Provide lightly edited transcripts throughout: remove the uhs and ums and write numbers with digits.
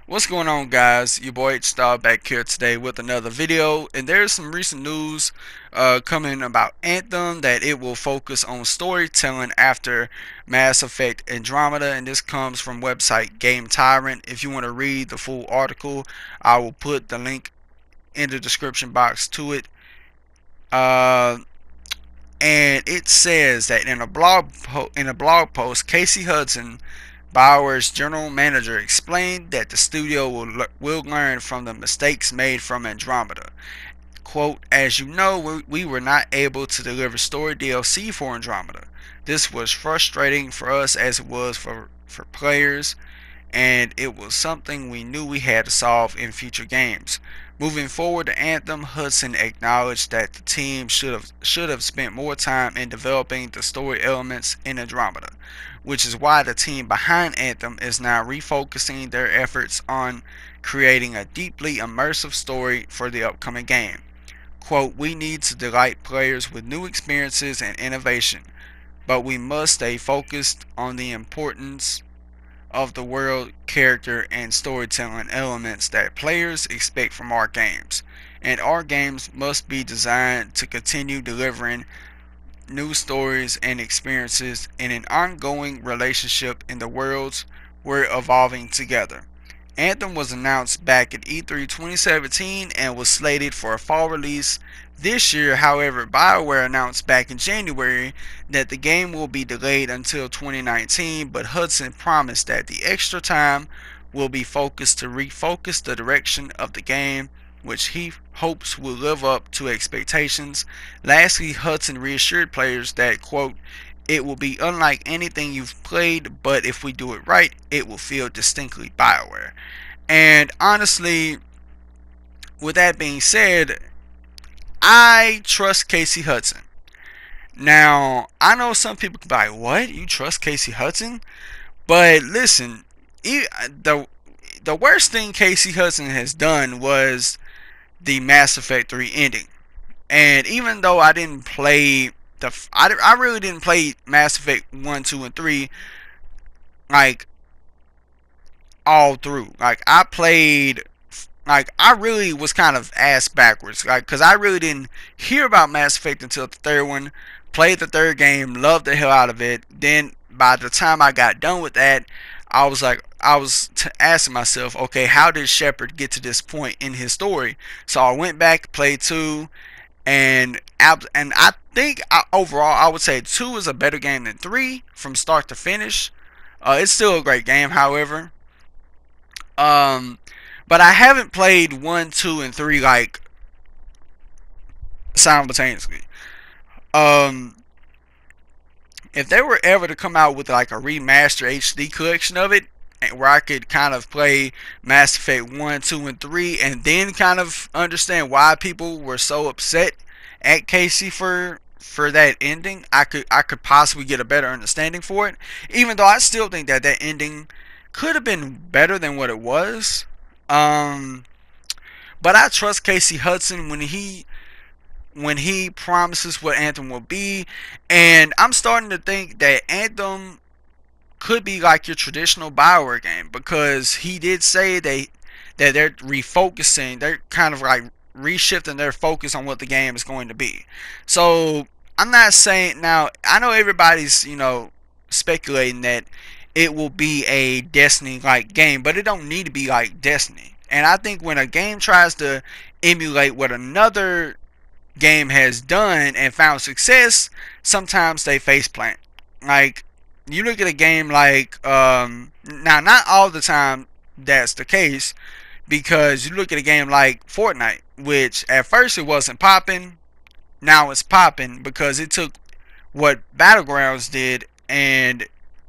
What's going on, guys? Your boy H-Star back here today with another video, and there's some recent news coming about Anthem that it will focus on storytelling after Mass Effect Andromeda, and this comes from website Game Tyrant. If you want to read the full article, I will put the link in the description box to it. Uh, and it says that in a blog post, Casey Hudson, BioWare's general manager, explained that the studio will learn from the mistakes made from Andromeda. Quote, as you know, we were not able to deliver story DLC for Andromeda. This was frustrating for us as it was for players, and it was something we knew we had to solve in future games. Moving forward to Anthem, Hudson acknowledged that the team should have spent more time in developing the story elements in Andromeda, which is why the team behind Anthem is now refocusing their efforts on creating a deeply immersive story for the upcoming game. Quote, we need to delight players with new experiences and innovation, but we must stay focused on the importance of the world, character, and storytelling elements that players expect from our games. And our games must be designed to continue delivering new stories and experiences in an ongoing relationship in the worlds we're evolving together. Anthem was announced back at E3 2017 and was slated for a fall release this year. However, BioWare announced back in January that the game will be delayed until 2019, but Hudson promised that the extra time will be focused to refocus the direction of the game, which he hopes will live up to expectations. Lastly, Hudson reassured players that, quote, it will be unlike anything you've played, but if we do it right, it will feel distinctly BioWare. And honestly, with that being said, I trust Casey Hudson. Now, I know some people could be like, what? You trust Casey Hudson? But listen, the the worst thing Casey Hudson has done was the Mass Effect 3 ending. And even though I didn't play I really didn't play Mass Effect 1, 2, and 3 like all through. I really was kind of ass backwards, like, because I really didn't hear about Mass Effect until the third one. Played the third game, loved the hell out of it. Then by the time I got done with that, I was asking myself, okay, how did Shepard get to this point in his story? So I went back, played two, and I think overall I would say two is a better game than three from start to finish. It's still a great game, however. Um, but I haven't played one, two, and three like simultaneously. Um, if they were ever to come out with like a remaster HD collection of it, where I could kind of play Mass Effect 1, 2, and 3, and then kind of understand why people were so upset at Casey for that ending, I could possibly get a better understanding for it. Even though I still think that that ending could have been better than what it was. Um, but I trust Casey Hudson when he promises what Anthem will be, and I'm starting to think that Anthem could be like your traditional Bioware game, because he did say that they're refocusing, they're kind of like reshifting their focus on what the game is going to be. So I'm not saying, now I know everybody's speculating that it will be a Destiny like game, but it don't need to be like Destiny. And I think when a game tries to emulate what another game has done and found success, sometimes they face plant. Like, you look at a game like now, not all the time that's the case, because you look at a game like Fortnite, which at first it wasn't popping, now it's popping because it took what Battlegrounds did and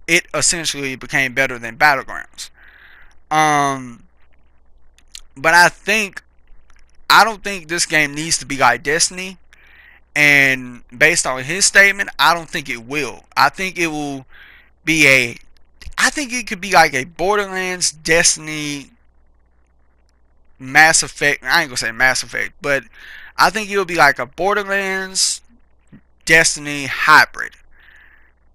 it essentially became better than Battlegrounds. Um, but I don't think this game needs to be like Destiny. And based on his statement, I don't think it will. Be a I think it could be like a Borderlands, Destiny, Mass Effect. I ain't gonna say Mass Effect, but I think it'll be like a Borderlands, Destiny hybrid.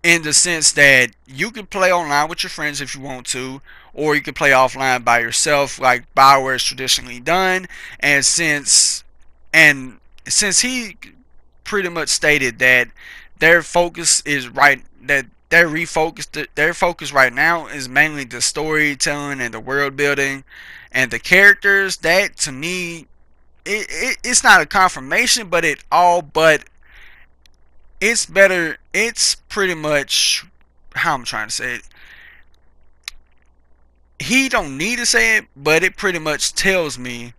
in the sense that you can play online with your friends if you want to, or you can play offline by yourself, like BioWare is traditionally done. And and since he pretty much stated that their focus is right, that their focus right now is mainly the storytelling and the world building and the characters. That to me, it's not a confirmation, but it's better. It's pretty much how I'm trying to say it. He don't need to say it, but it pretty much tells me,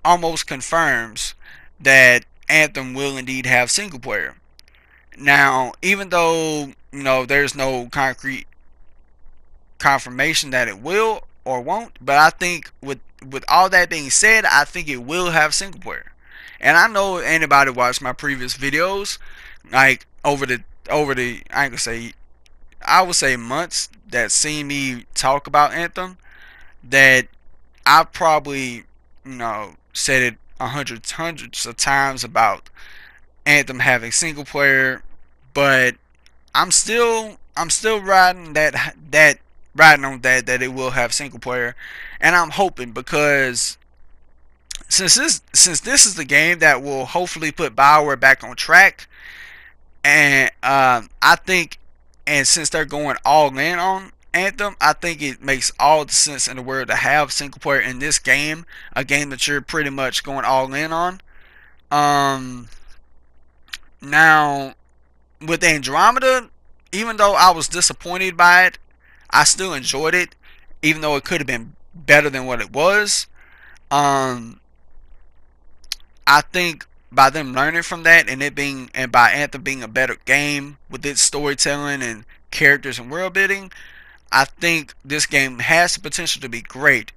almost confirms, that Anthem will indeed have single player. Now, even though there's no concrete confirmation that it will or won't, but I think with all that being said, I think it will have single player. And I know anybody watched my previous videos, like over the I ain't gonna say, I would say months, that seen me talk about Anthem, that I probably said it hundreds of times about Anthem having single player, but I'm still riding that it will have single player, and I'm hoping, because since this is the game that will hopefully put Bioware back on track, and I think, and since they're going all in on Anthem, I think it makes all the sense in the world to have single player in this game, a game that you're pretty much going all in on. Um, Now, with Andromeda, even though I was disappointed by it, I still enjoyed it, even though it could have been better than what it was. Um, I think by them learning from that, and by Anthem being a better game with its storytelling and characters and world building, I think this game has the potential to be great.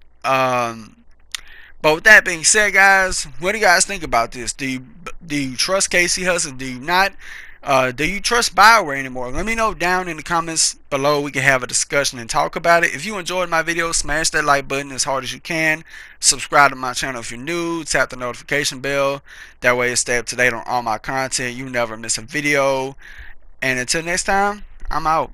But with that being said, guys, what do you guys think about this? Do you trust Casey Hudson? Do you not? Do you trust Bioware anymore? Let me know down in the comments below. We can have a discussion and talk about it. If you enjoyed my video, smash that like button as hard as you can. Subscribe to my channel if you're new. Tap the notification bell. That way you stay up to date on all my content. You never miss a video. And until next time, I'm out.